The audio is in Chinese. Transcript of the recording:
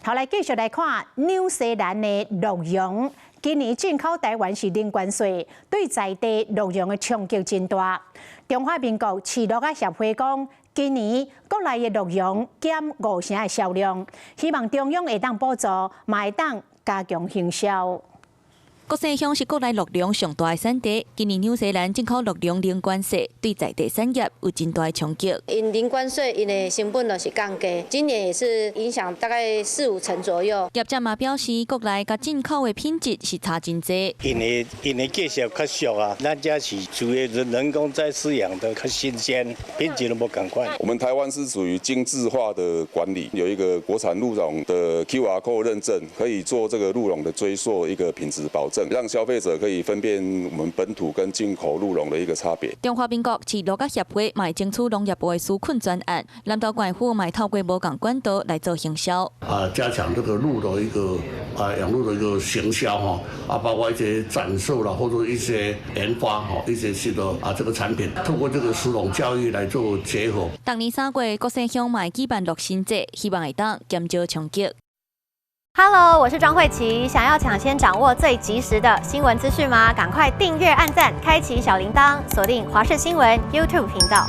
好，来继续来看纽西兰的鹿茸。今年进口台湾是零关税，对在地鹿茸的冲击真大。中华民国饲鹿仔协会讲，今年国内的鹿茸减50%的销量，希望中央会当补助，嘛会当加强行销。 国西乡是国内鹿茸上大的产地，今年纽西兰进口鹿茸零关税，对在地产业有真大的冲击。因零关税，因的成本就是降低，今年也是影响大概4、5成左右。业者嘛表示，国内甲进口的品质是差真济。因的介绍较俗啊，咱家是主要人工在饲养的，较新鲜，品质都无同款。我们台湾是属于精致化的管理，有一个国产鹿茸的 QR code 认证，可以做这个鹿茸的追溯一个品质保证。 让消费者可以分辨我们本土跟进口鹿茸的一个差别。中华民国饲鹿仔协会嘛会争取农业部的纾困专案，南投县府嘛会透过无共管道来做行销。加强这个鹿的一个养鹿的一个行销哈，包括一些展售啦，或者一些研发哈，一些新的这个产品，透过这个食农教育来做结合。当年3月，国西乡嘛会举办鹿新节，希望会当减少冲击。 Hello， 我是庄慧琪。想要抢先掌握最及时的新闻资讯吗？赶快订阅、按赞、开启小铃铛，锁定华视新闻 YouTube 频道。